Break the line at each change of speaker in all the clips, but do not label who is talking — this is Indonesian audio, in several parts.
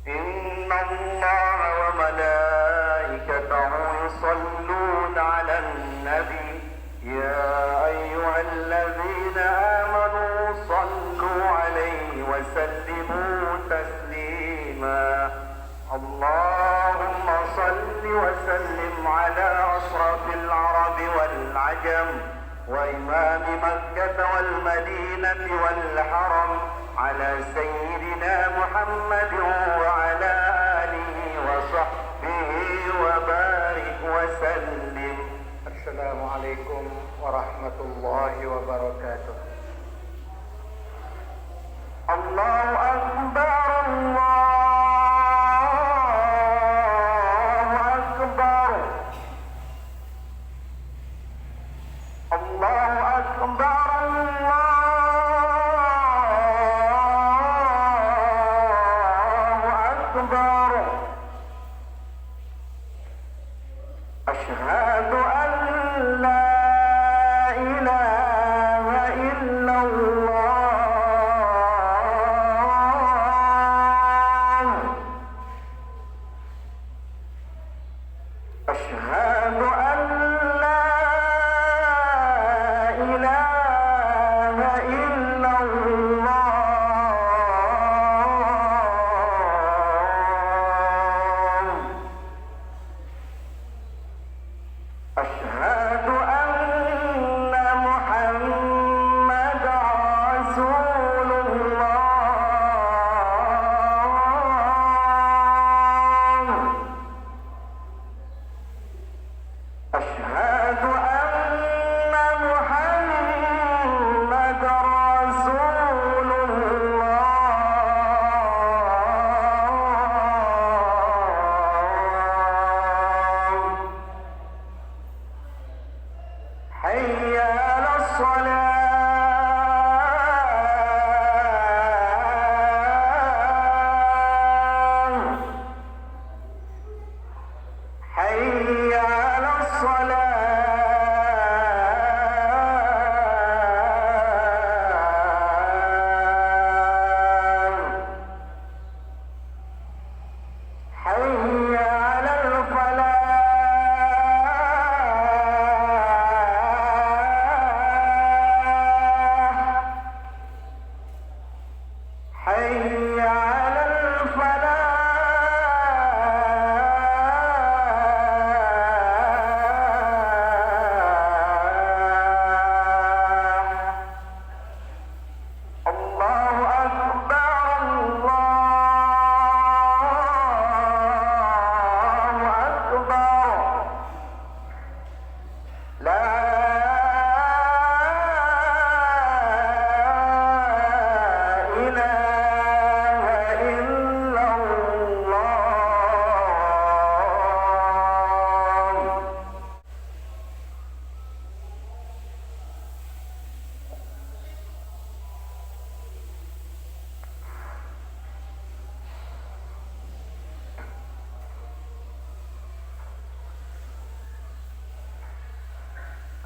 إن الله وملائكته يصلون على النبي يا أيها الذين آمنوا صلوا عليه وسلموا تسليما اللهم صل وسلم على أشرف العرب والعجم وإمام مكة والمدينة والحرم على سيدنا محمد وعلى آله وصحبه وبارك وسلم. السلام عليكم ورحمة الله وبركاته. الله أكبر الله أكبر الله أكبر الله أكبر أشهد أن لا إله إلا الله أشهد أن لا إله إلا الله أشهد أن محمد رسول الله أشهد أن محمد رسول الله حي على الصلاة حي على الصلاة حي على الفلاح حي على الفلاح الله أكبر الله أكبر لا إله إلا الله.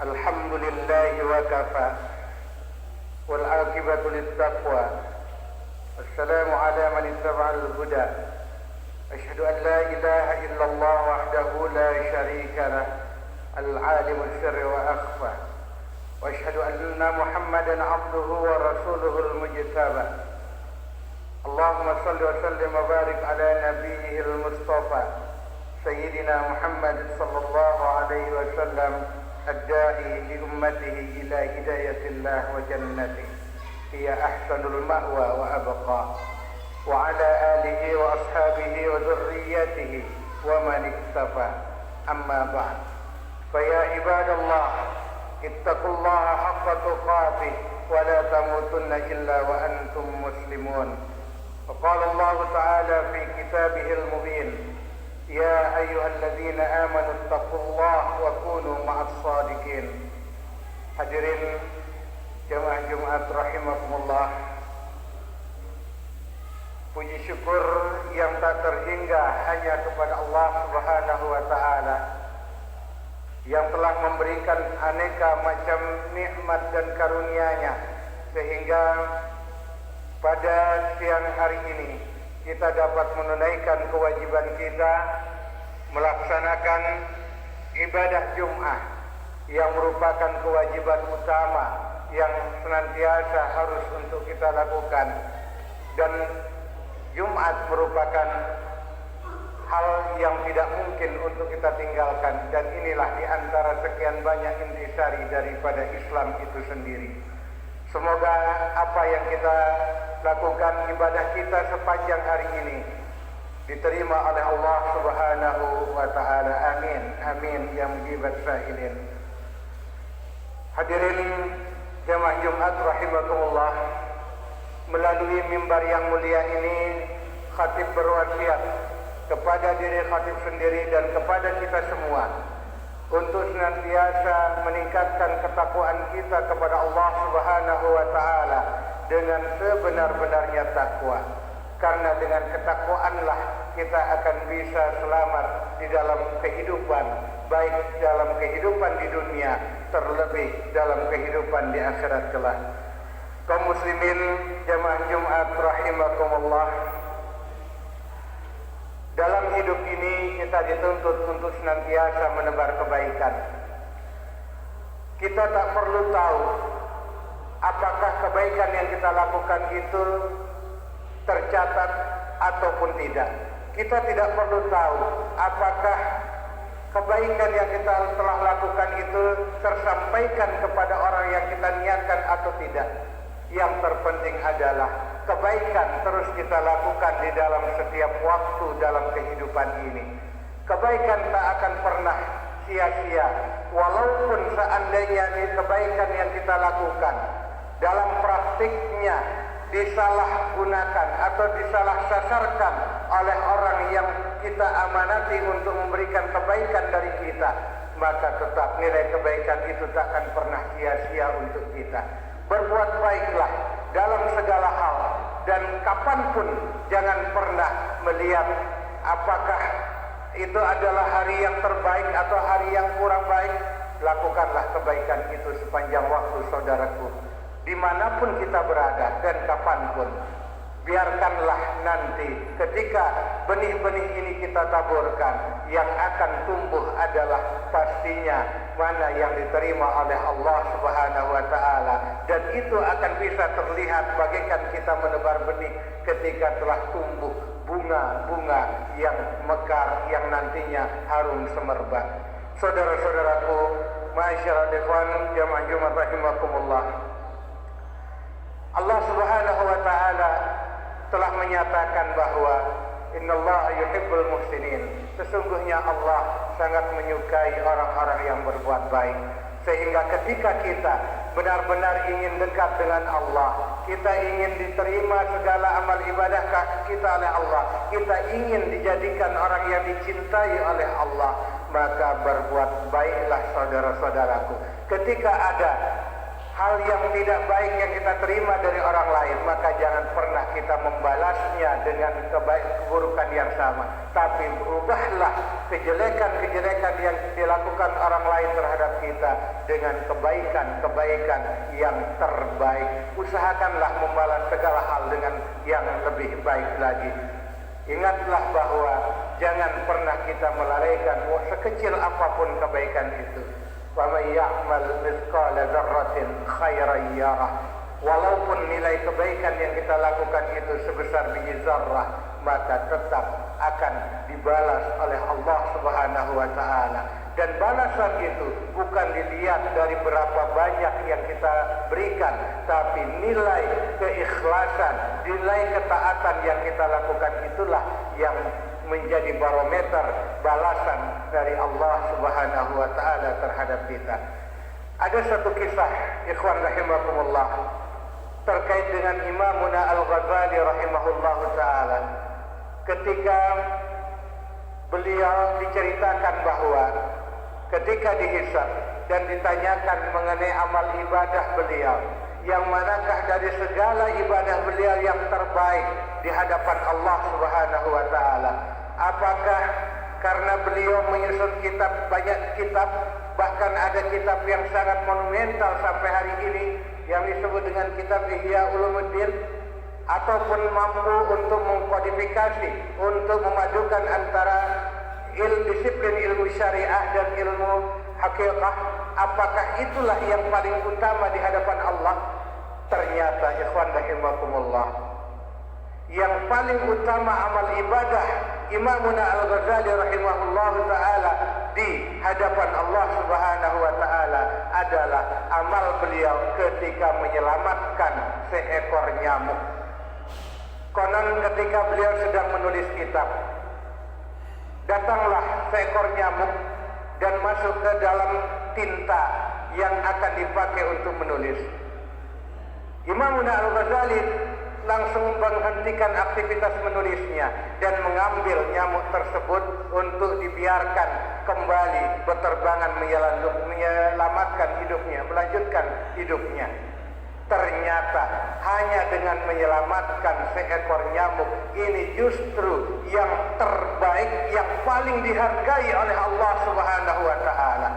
الحمد لله وكفى والعاقبة للتقوى والسلام على من اتبع الهدى أشهد أن لا إله إلا الله وحده لا شريك له العالم السر وأخفى وأشهد أن محمدا عبده ورسوله المجتبى اللهم صل وسلم وبارك على نبيه المصطفى سيدنا محمد صلى الله عليه وسلم الداعي لأمته إلى هداية الله وجنته هي أحسن المأوى وأبقى وعلى آله وأصحابه وذريته ومن اكتفى أما بعد فيا عباد الله اتقوا الله حق تقاته ولا تموتن إلا وأنتم مسلمون وقال الله تعالى في كتابه المبين يا أيها الذين آمنوا اتقوا الله وكونوا مع الصادقين. Hadirin jemaah Jumat rahimakumullah, puji syukur yang tak terhingga hanya kepada Allah Subhanahu wa taala yang telah memberikan aneka macam nikmat dan karunia-Nya sehingga pada siang hari ini kita dapat menunaikan kewajiban kita melaksanakan ibadah Jum'ah yang merupakan kewajiban utama yang senantiasa harus untuk kita lakukan, dan Jumat merupakan hal yang tidak mungkin untuk kita tinggalkan, dan inilah di antara sekian banyak intisari daripada Islam itu sendiri. Semoga apa yang kita lakukan, ibadah kita sepanjang hari ini diterima oleh Allah Subhanahu wa taala. Amin. Amin ya mujibat sa'ilin. Hadirin jamaah Jumat rahimakumullah, melalui mimbar yang mulia ini khatib berwasiat kepada diri khatib sendiri dan kepada kita semua untuk senantiasa meningkatkan ketakwaan kita kepada Allah Subhanahu wa taala dengan sebenar-benarnya takwa. Karena dengan ketakwaanlah kita akan bisa selamat di dalam kehidupan, baik dalam kehidupan di dunia, terlebih dalam kehidupan di akhirat kelak. Kaum muslimin jamaah Jumat rahimakumullah, dalam hidup ini kita dituntut untuk senantiasa menebar kebaikan. Kita tak perlu tahu apakah kebaikan yang kita lakukan itu tercatat ataupun tidak. Kita tidak perlu tahu apakah kebaikan yang kita telah lakukan itu tersampaikan kepada orang yang kita niatkan atau tidak. Yang terpenting adalah kebaikan terus kita lakukan di dalam setiap waktu dalam kehidupan ini. Kebaikan tak akan pernah sia-sia, walaupun seandainya kebaikan yang kita lakukan dalam praktiknya disalahgunakan atau disalahsasarkan oleh orang yang kita amanati untuk memberikan kebaikan dari kita, maka tetap nilai kebaikan itu tak akan pernah sia-sia untuk kita. Berbuat baiklah dalam segala hal, dan kapanpun jangan pernah melihat apakah itu adalah hari yang terbaik atau hari yang kurang baik. Lakukanlah kebaikan itu sepanjang waktu, saudaraku, dimanapun kita berada dan kapanpun. Biarkanlah nanti ketika benih-benih ini kita taburkan, yang akan tumbuh adalah pastinya mana yang diterima oleh Allah Subhanahu wa taala, dan itu akan bisa terlihat bagaikan kita menebar benih ketika telah tumbuh bunga-bunga yang mekar yang nantinya harum semerbak. Saudara-saudaraku, ma'asyiral ikhwan jamaah Jumat rahimakumullah, Allah Subhanahu wa taala telah menyatakan bahwa innallaha yuhibbul muhsinin. Sesungguhnya Allah sangat menyukai orang-orang yang berbuat baik. Sehingga ketika kita benar-benar ingin dekat dengan Allah, kita ingin diterima segala amal ibadah kita oleh Allah, kita ingin dijadikan orang yang dicintai oleh Allah, maka berbuat baiklah saudara-saudaraku. Ketika ada hal yang tidak baik yang kita terima dari orang lain, maka jangan pernah kita membalasnya dengan keburukan yang sama, tapi ubahlah kejelekan-kejelekan yang dilakukan orang lain terhadap kita dengan kebaikan-kebaikan yang terbaik. Usahakanlah membalas segala hal dengan yang lebih baik lagi. Ingatlah bahwa jangan pernah kita melalaikan sekecil apapun kebaikan itu. وَمَنْ يَعْمَلْ مِثْقَالَ ذَرَّةٍ خَيْرًا يَرَهُ. Walaupun nilai kebaikan yang kita lakukan itu sebesar biji zarrah, maka tetap akan dibalas oleh Allah Subhanahu wa taala. Dan balasan itu bukan dilihat dari berapa banyak yang kita berikan, tapi nilai keikhlasan, nilai ketaatan yang kita lakukan itulah yang menjadi barometer balasan dari Allah Subhanahu wa taala terhadap kita. Ada satu kisah, ikhwan rahimakumullah, terkait dengan Imamuna Al-Ghazali rahimahullah taala. Ketika beliau diceritakan bahwa ketika dihisab dan ditanyakan mengenai amal ibadah beliau, yang manakah dari segala ibadah beliau yang terbaik di hadapan Allah Subhanahu wa taala? Apakah karena beliau menyusun kitab, banyak kitab, bahkan ada kitab yang sangat monumental sampai hari ini yang disebut dengan kitab Ihya Ulumuddin, ataupun mampu untuk mengkodifikasi, untuk memadukan antara disiplin ilmu syariah dan ilmu hakikat, apakah itulah yang paling utama di hadapan Allah? Ternyata ikhwan rahimakumullah, yang paling utama amal ibadah Imamuna Al-Ghazali rahimahullah ta'ala di hadapan Allah subhanahu wa ta'ala adalah amal beliau ketika menyelamatkan seekor nyamuk. Konon ketika beliau sedang menulis kitab, datanglah seekor nyamuk dan masuk ke dalam tinta yang akan dipakai untuk menulis. Imamuna Al-Ghazali langsung menghentikan aktivitas menulisnya dan mengambil nyamuk tersebut untuk dibiarkan kembali berterbangan menyelamatkan hidupnya, melanjutkan hidupnya. Ternyata hanya dengan menyelamatkan seekor nyamuk ini justru yang terbaik, yang paling dihargai oleh Allah Subhanahu wa taala.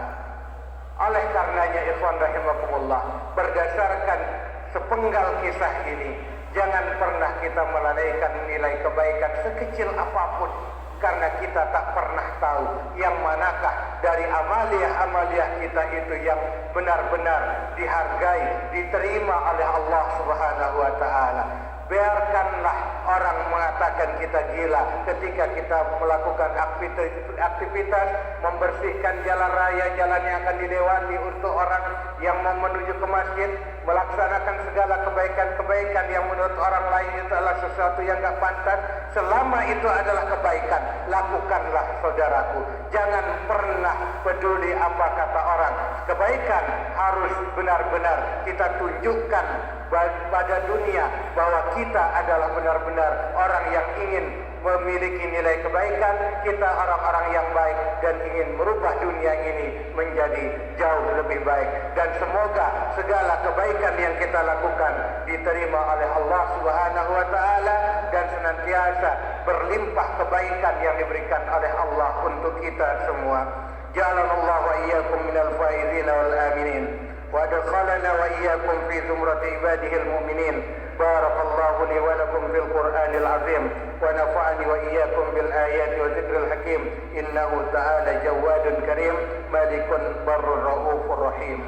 Oleh karenanya ikhwan rahimakumullah, berdasarkan sepenggal kisah ini, jangan pernah kita melalaikan nilai kebaikan sekecil apapun, karena kita tak pernah tahu yang manakah dari amaliah-amaliah kita itu yang benar-benar dihargai, diterima oleh Allah Subhanahu wa taala. Biarkanlah orang mengatakan kita gila ketika kita melakukan aktivitas membersihkan jalan raya, jalan yang akan dilewati untuk orang yang mau menuju ke masjid, melaksanakan segala kebaikan-kebaikan yang menurut orang lain itu adalah sesuatu yang tidak pantas. Selama itu adalah kebaikan, lakukanlah saudaraku. Jangan pernah peduli apa kata orang. Kebaikan harus benar-benar kita tunjukkan pada dunia bahwa kita adalah benar-benar orang yang ingin memiliki nilai kebaikan. Kita orang-orang yang baik dan ingin merubah dunia ini menjadi jauh lebih baik. Dan semoga segala kebaikan yang kita lakukan diterima oleh Allah Subhanahu wa taala dan senantiasa berlimpah kebaikan yang diberikan oleh Allah untuk kita semua. Ja'alanallahu wa iyyakum minal faizina wal aminin wa adkhalana wa iyyakum fi zumrati ibadihil mu'minin. Barakallahu li wa lakum fil Qur'anil azim wa nafa'ani wa iyyakum bil ayati wa dzikril hakim. Innahu ta'ala jawadun karim, malikun barrur raufur rahim.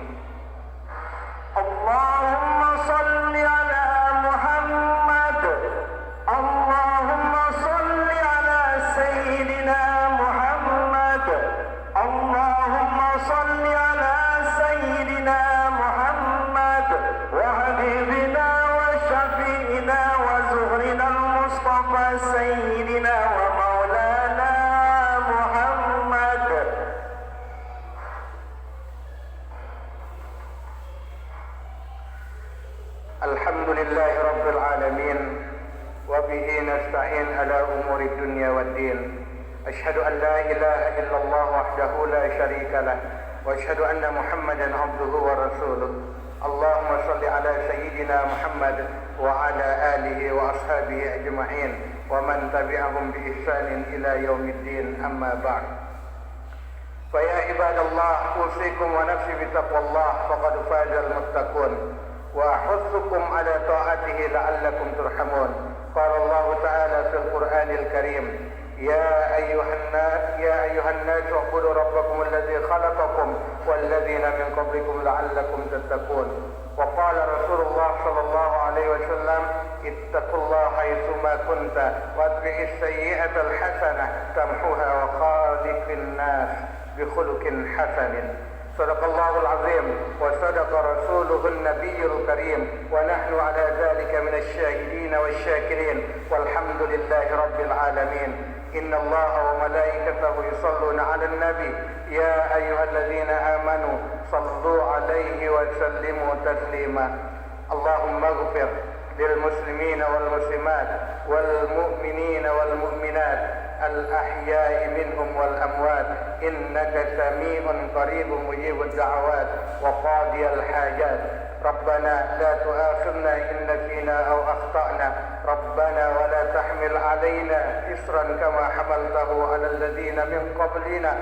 Allahumma salli ala Muhammad. Allahumma salli ala sayyidina Muhammad. Allahumma salli ala sayyidina Muhammad wa habibina wa syafi'ina wa zuhrina al-Mustafa sayyidina wa maulana Muhammad. Alhamdulillahi rabbil alamin wa bihi nasta'in ala umuri dunya wad din. Asyhadu an la ilaha illallah wahdahu la syarika lah wa asyhadu anna Muhammadan abduhu wa rasuluh. Allahumma salli ala sayyidina Muhammad wa ala alihi wa ashabihi ajma'in wa man tabi'ahum bi ihsanin ila yaumiddin, amma ba'd. Fa ya ibadallah, usikum wa nafsi bi taqwallah faqad fazal muttaqun wa ahussukum ala ta'atihi la'allakum turhamun. Qala Allah ta'ala fil Qur'anil Karim, يا أيها الناس اعبدوا ربكم الذي خلقكم والذين من قبلكم لعلكم تتقون. وقال رسول الله صلى الله عليه وسلم اتقوا الله حيثما كنت واتبع السيئة الحسنة تمحوها وخالق الناس بخلق حسن. صدق الله العظيم وصدق رسوله النبي الكريم ونحن على ذلك من الشاهدين والشاكرين والحمد لله رب العالمين. إن الله وملائكته يصلون على النبي يا أيها الذين آمنوا صلوا عليه وسلموا تسليما. اللهم اغفر للمسلمين والمسلمات والمؤمنين والمؤمنات الأحياء منهم والأموات إنك سميع قريب مجيب الدعوات وقاضي الحاجات. ربنا لا تؤاخذنا إن نسينا أو أخطأنا ربنا ولا تحمل علينا إصرا كما حملته على الذين من قبلنا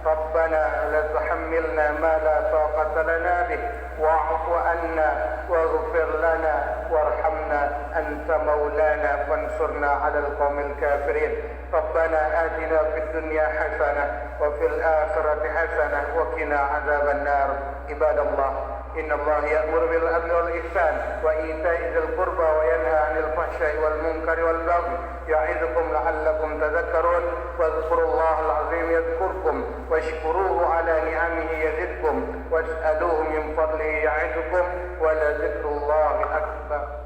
ربنا لا تحملنا ما لا طاقة لنا به واعف عنا واغفر لنا وارحمنا أنت مولانا فانصرنا على القوم الكافرين ربنا آتنا في الدنيا حسنة وفي الآخرة حسنة وقنا عذاب النار عباد الله إن الله يأمر بالعدل والإحسان وإيتاء ذي القربى وينهى عن الفحشاء والمنكر والبغي يعظكم لعلكم تذكرون واذكروا الله العظيم يذكركم واشكروه على نعمه يزدكم واسألوه من فضله يعظكم ولذكر الله أكبر